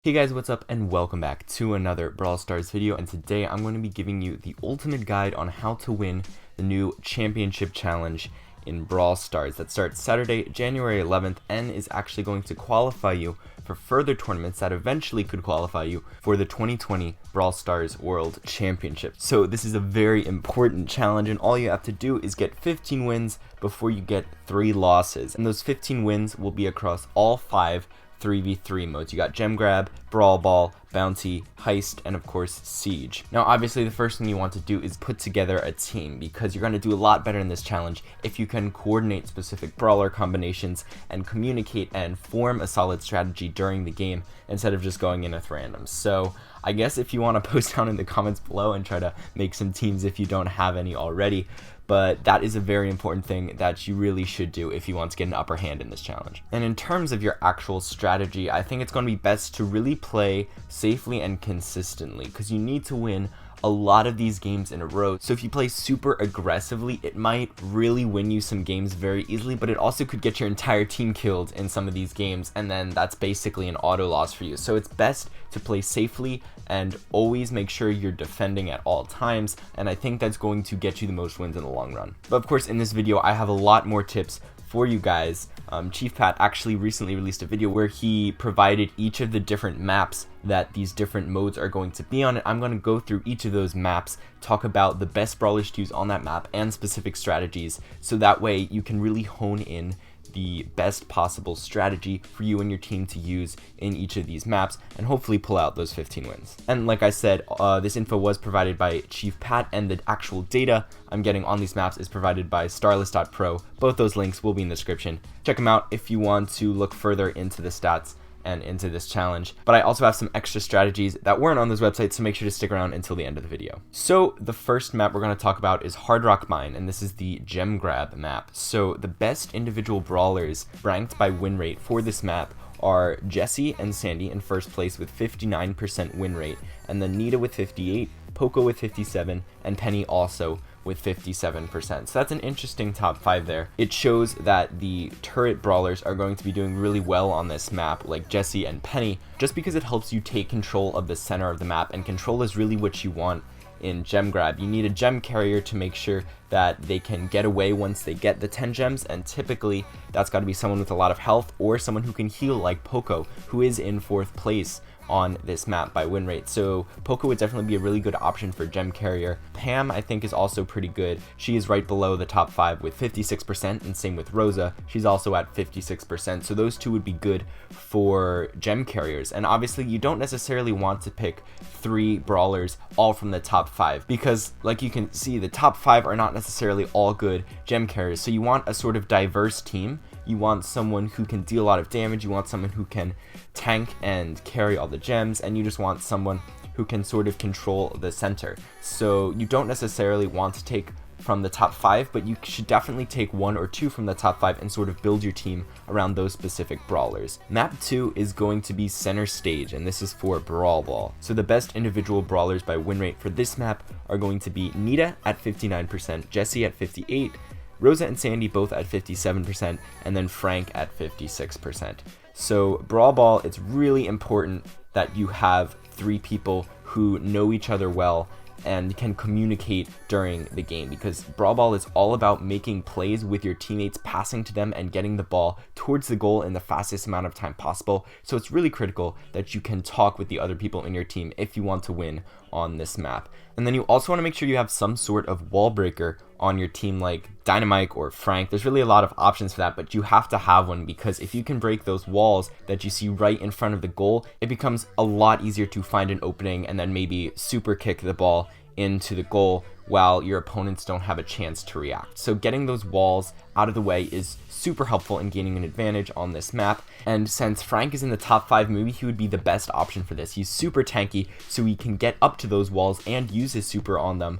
Hey guys, what's up and welcome back to another Brawl Stars video, and today I'm going to be giving you the ultimate guide on how to win the new championship challenge in Brawl Stars that starts Saturday, January 11th and is actually going to qualify you for further tournaments that eventually could qualify you for the 2020 Brawl Stars World Championships. So this is a very important challenge, and all you have to do is get 15 wins before you get 3 losses, and those 15 wins will be across all 5 3v3 modes. You got Gem Grab, Brawl Ball, Bounty, Heist, and of course Siege. Now obviously the first thing you want to do is put together a team, because you're going to do a lot better in this challenge if you can coordinate specific brawler combinations and communicate and form a solid strategy during the game instead of just going in with randoms. So I guess if you want to post down in the comments below and try to make some teams if you don't have any already, but that is a very important thing that you really should do if you want to get an upper hand in this challenge. And in terms of your actual strategy, I think it's going to be best to really play safely and consistently, because you need to win a lot of these games in a row. So if you play super aggressively, it might really win you some games very easily, but it also could get your entire team killed in some of these games, and then that's basically an auto loss for you. So it's best to play safely and always make sure you're defending at all times, and I think that's going to get you the most wins in the long run. But of course, in this video I have a lot more tips for you guys. Chief Pat actually recently released a video where he provided each of the different maps that these different modes are going to be on, and I'm going to go through each of those maps, talk about the best brawlers to use on that map and specific strategies, so that way you can really hone in the best possible strategy for you and your team to use in each of these maps and hopefully pull out those 15 wins. And like I said, this info was provided by Chief Pat, and the actual data I'm getting on these maps is provided by starless.pro. Both those links will be in the description. Check them out if you want to look further into the stats and into this challenge. But I also have some extra strategies that weren't on those websites, so make sure to stick around until the end of the video. So the first map we're going to talk about is Hard Rock Mine, and this is the Gem Grab map. So the best individual brawlers ranked by win rate for this map are Jessie and Sandy in first place with 59% win rate, and then Nita with 58, Poco with 57, and Penny also with 57%. So that's an interesting top 5 there. It shows that the turret brawlers are going to be doing really well on this map, like Jessie and Penny, just because it helps you take control of the center of the map, and control is really what you want in Gem Grab. You need a gem carrier to make sure that they can get away once they get the 10 gems, and typically that's got to be someone with a lot of health or someone who can heal, like Poco, who is in 4th place on this map by win rate. So Poco would definitely be a really good option for gem carrier. Pam, I think, is also pretty good. She is right below the top 5 with 56%, and same with Rosa. She's also at 56%. So those two would be good for gem carriers. And obviously you don't necessarily want to pick 3 brawlers all from the top 5, because like you can see, the top 5 are not necessarily all good gem carriers. So you want a sort of diverse team. You want someone who can deal a lot of damage, you want someone who can tank and carry all the gems, and you just want someone who can sort of control the center. So you don't necessarily want to take from the top 5, but you should definitely take 1 or 2 from the top 5 and sort of build your team around those specific brawlers. Map 2 is going to be Center Stage, and this is for Brawl Ball. So the best individual brawlers by win rate for this map are going to be Nita at 59%, Jessie at 58%, Rosa and Sandy both at 57%, and then Frank at 56%. So Brawl Ball, it's really important that you have 3 people who know each other well and can communicate during the game, because Brawl Ball is all about making plays with your teammates, passing to them and getting the ball towards the goal in the fastest amount of time possible. So it's really critical that you can talk with the other people in your team if you want to win on this map. And then you also want to make sure you have some sort of wall breaker on your team, like Dynamite or Frank. There's really a lot of options for that, but you have to have one, because if you can break those walls that you see right in front of the goal, it becomes a lot easier to find an opening and then maybe super kick the ball into the goal while your opponents don't have a chance to react. So getting those walls out of the way is super helpful in gaining an advantage on this map, and since Frank is in the top 5, maybe he would be the best option for this. He's super tanky, so he can get up to those walls and use his super on them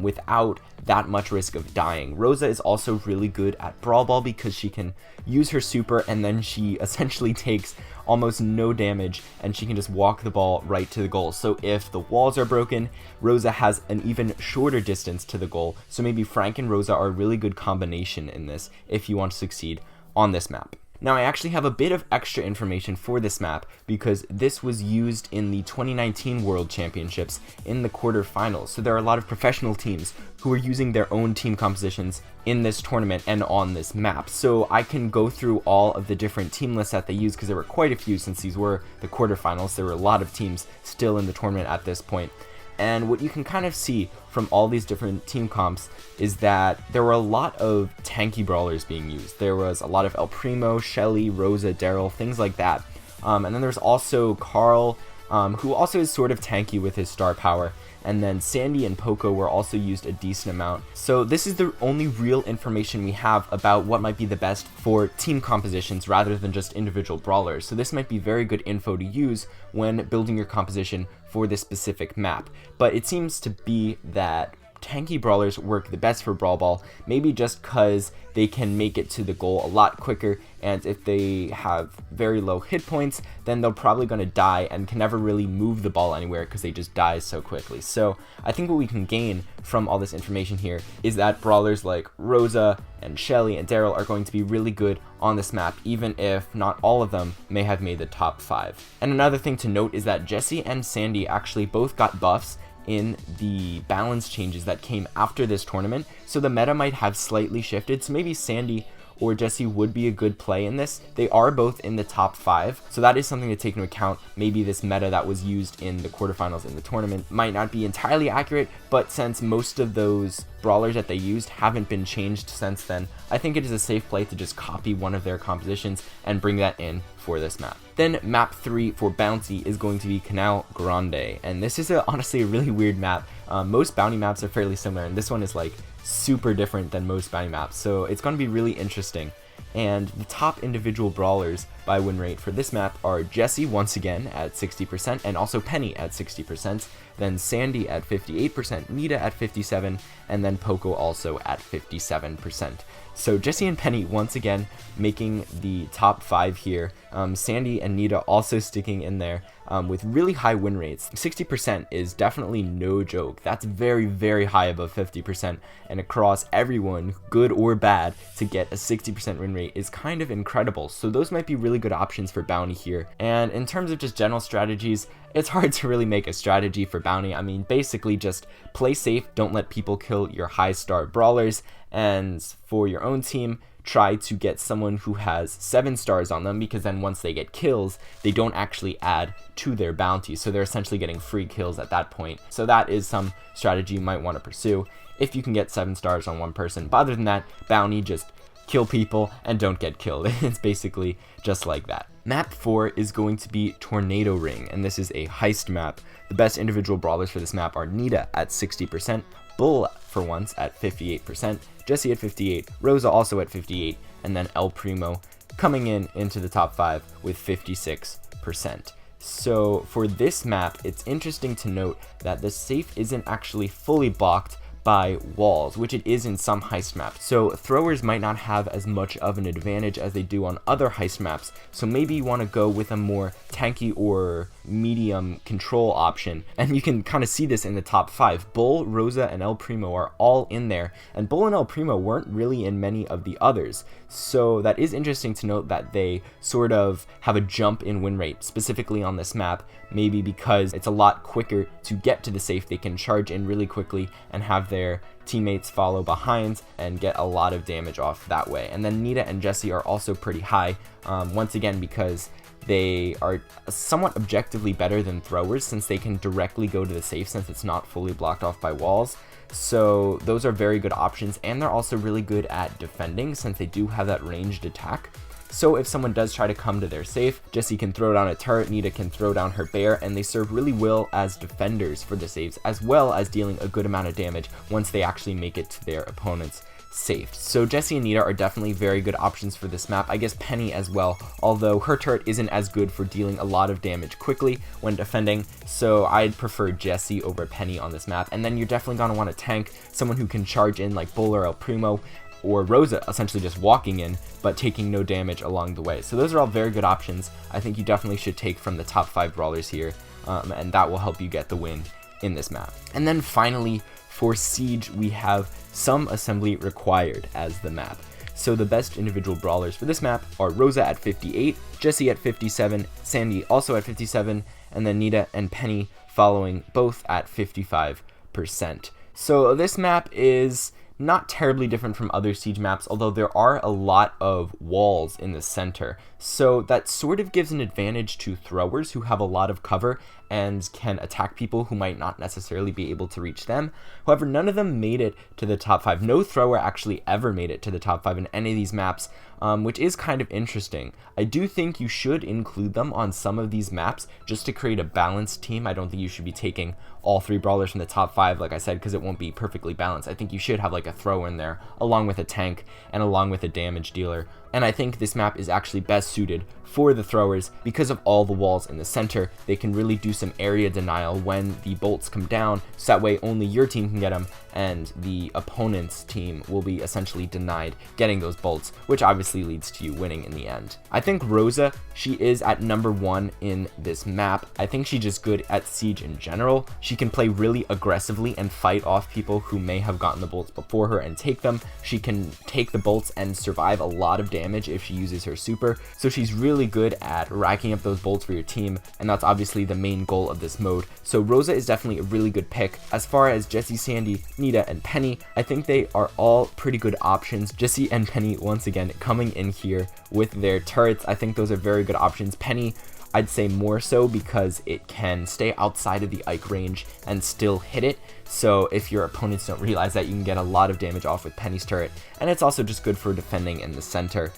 without that much risk of dying. Rosa is also really good at Brawl Ball, because she can use her super and then she essentially takes almost no damage, and she can just walk the ball right to the goal. So if the walls are broken, Rosa has an even shorter distance to the goal. So maybe Frank and Rosa are a really good combination in this if you want to succeed on this map. Now I actually have a bit of extra information for this map because this was used in the 2019 World Championships in the quarterfinals. So there are a lot of professional teams who are using their own team compositions in this tournament and on this map. So I can go through all of the different team lists that they use because there were quite a few since these were the quarterfinals. There were a lot of teams still in the tournament at this point. And what you can kind of see from all these different team comps is that there were a lot of tanky brawlers being used. There was a lot of El Primo, Shelly, Rosa, Daryl, things like that. And then there's also Carl, who also is sort of tanky with his star power. And then Sandy and Poco were also used a decent amount. So this is the only real information we have about what might be the best for team compositions rather than just individual brawlers. So this might be very good info to use when building your composition for this specific map. But it seems to be that tanky brawlers work the best for Brawl Ball, maybe just because they can make it to the goal a lot quicker, and if they have very low hit points, then they're probably going to die and can never really move the ball anywhere because they just die so quickly. So I think what we can gain from all this information here is that brawlers like Rosa and Shelly and Daryl are going to be really good on this map, even if not all of them may have made the top 5. And another thing to note is that Jessie and Sandy actually both got buffs in the balance changes that came after this tournament, so the meta might have slightly shifted. So maybe Sandy or Jessie would be a good play in this. They are both in the top 5, so that is something to take into account. Maybe this meta that was used in the quarterfinals in the tournament might not be entirely accurate, but since most of those brawlers that they used haven't been changed since then, I think it is a safe play to just copy one of their compositions and bring that in for this map. Then map 3 for Bounty is going to be Canal Grande, and this is honestly a really weird map. Most bounty maps are fairly similar, and this one is like super different than most bounty maps, so it's going to be really interesting. And the top individual brawlers by win rate for this map are Jessie once again at 60%, and also Penny at 60%, then Sandy at 58%, Nita at 57%, and then Poco also at 57%. So Jessie and Penny once again making the top 5 here. Sandy and Nita also sticking in there with really high win rates. 60% is definitely no joke. That's very, very high above 50%. And across everyone, good or bad, to get a 60% win rate is kind of incredible. So those might be really good options for Bounty here. And in terms of just general strategies, it's hard to really make a strategy for Bounty. I mean, basically just play safe, don't let people kill your high star brawlers, and for your own team, try to get someone who has 7 stars on them, because then once they get kills, they don't actually add to their bounty, so they're essentially getting free kills at that point. So that is some strategy you might want to pursue if you can get 7 stars on one person. But other than that, Bounty, just kill people and don't get killed. It's basically just like that. Map 4 is going to be Tornado Ring, and this is a heist map. The best individual brawlers for this map are Nita at 60%, Bull for once at 58%, Jessie at 58%, Rosa also at 58%, and then El Primo coming into the top 5 with 56%. So for this map, it's interesting to note that the safe isn't actually fully blocked by walls, which it is in some heist maps. So throwers might not have as much of an advantage as they do on other heist maps, so maybe you want to go with a more tanky or medium control option, and you can kind of see this in the top 5. Bull, Rosa, and El Primo are all in there, and Bull and El Primo weren't really in many of the others, so that is interesting to note that they sort of have a jump in win rate, specifically on this map, maybe because it's a lot quicker to get to the safe. They can charge in really quickly and have their teammates follow behind and get a lot of damage off that way. And then Nita and Jessie are also pretty high, once again because they are somewhat objectively better than throwers, since they can directly go to the safe since it's not fully blocked off by walls. So those are very good options, and they're also really good at defending since they do have that ranged attack. So if someone does try to come to their safe, Jessie can throw down a turret, Nita can throw down her bear, and they serve really well as defenders for the saves, as well as dealing a good amount of damage once they actually make it to their opponent's safe. So Jessie and Nita are definitely very good options for this map. I guess Penny as well, although her turret isn't as good for dealing a lot of damage quickly when defending, so I'd prefer Jessie over Penny on this map. And then you're definitely going to want to tank someone who can charge in like Bull or El Primo, or Rosa, essentially just walking in but taking no damage along the way. So those are all very good options. I think you definitely should take from the top 5 brawlers here, and that will help you get the win in this map. And then finally, for Siege, we have some assembly required as the map. So the best individual brawlers for this map are Rosa at 58, Jessie at 57, Sandy also at 57, and then Nita and Penny following both at 55%. So this map is not terribly different from other siege maps, although there are a lot of walls in the center. So that sort of gives an advantage to throwers who have a lot of cover and can attack people who might not necessarily be able to reach them. However, none of them made it to the top 5. No thrower actually ever made it to the top 5 in any of these maps, which is kind of interesting. I do think you should include them on some of these maps just to create a balanced team. I don't think you should be taking all 3 brawlers from the top 5, like I said, because it won't be perfectly balanced. I think you should have like a thrower in there, along with a tank and along with a damage dealer. And I think this map is actually best suited for the throwers because of all the walls in the center. They can really do some area denial when the bolts come down, so that way only your team can get them and the opponent's team will be essentially denied getting those bolts, which obviously leads to you winning in the end. I think Rosa, she is at number 1 in this map. I think she's just good at siege in general. She can play really aggressively and fight off people who may have gotten the bolts before her and take them. She can take the bolts and survive a lot of damage if she uses her super. So she's really good at racking up those bolts for your team, and that's obviously the main goal of this mode. So Rosa is definitely a really good pick. As far as Jessie, Sandy, Nita, and Penny, I think they are all pretty good options. Jessie and Penny, once again, coming in here with their turrets. I think those are very good options. Penny, I'd say more so because it can stay outside of the Ike range and still hit it. So if your opponents don't realize that, you can get a lot of damage off with Penny's turret. And it's also just good for defending in the center.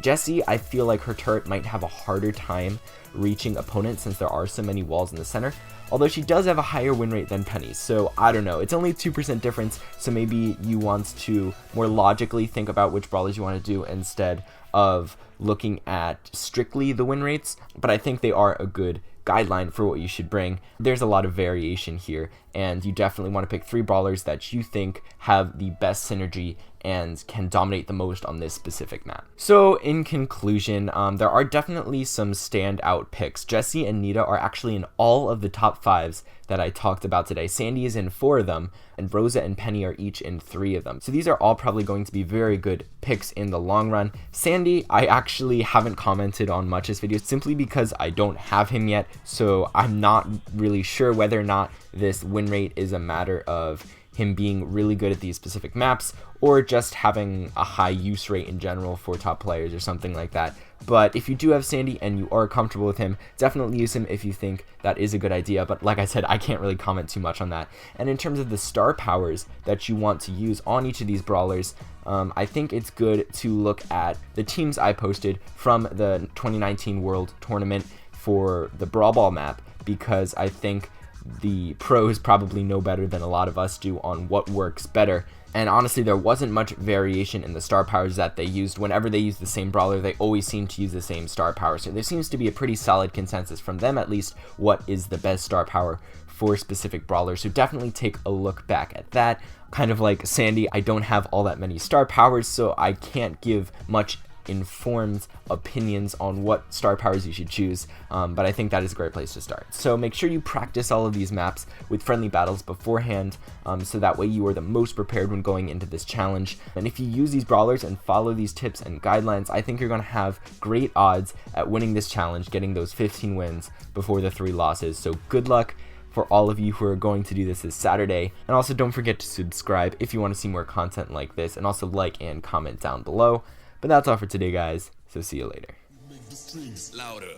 Jessie, I feel like her turret might have a harder time reaching opponents since there are so many walls in the center. Although she does have a higher win rate than Penny, so I don't know. It's only 2% difference, so maybe you want to more logically think about which brawlers you want to do instead of looking at strictly the win rates, but I think they are a good guideline for what you should bring. There's a lot of variation here, and you definitely want to pick 3 brawlers that you think have the best synergy and can dominate the most on this specific map. So in conclusion, there are definitely some standout picks. Jessie and Nita are actually in all of the top 5s that I talked about today. Sandy is in 4 of them, and Rosa and Penny are each in 3 of them. So these are all probably going to be very good picks in the long run. Sandy, I actually haven't commented on much this video simply because I don't have him yet, so I'm not really sure whether or not this win rate is a matter of him being really good at these specific maps or just having a high use rate in general for top players or something like that. But if you do have Sandy and you are comfortable with him, definitely use him if you think that is a good idea. But like I said, I can't really comment too much on that. And in terms of the star powers that you want to use on each of these brawlers, I think it's good to look at the teams I posted from the 2019 World Tournament for the Brawl Ball map, because I think the pros probably know better than a lot of us do on what works better. And honestly, there wasn't much variation in the star powers that they used. Whenever they used the same brawler, they always seem to use the same star power. So there seems to be a pretty solid consensus from them, at least, what is the best star power for specific brawlers. So definitely take a look back at that. Kind of like Sandy, I don't have all that many star powers, so I can't give much informed opinions on what star powers you should choose, but I think that is a great place to start. So make sure you practice all of these maps with friendly battles beforehand, so that way you are the most prepared when going into this challenge. And if you use these brawlers and follow these tips and guidelines, I think you're going to have great odds at winning this challenge, getting those 15 wins before the 3 losses. So good luck for all of you who are going to do this Saturday. And also don't forget to subscribe if you want to see more content like this, and also like and comment down below. But that's all for today, guys, so see you later. Make the strings louder.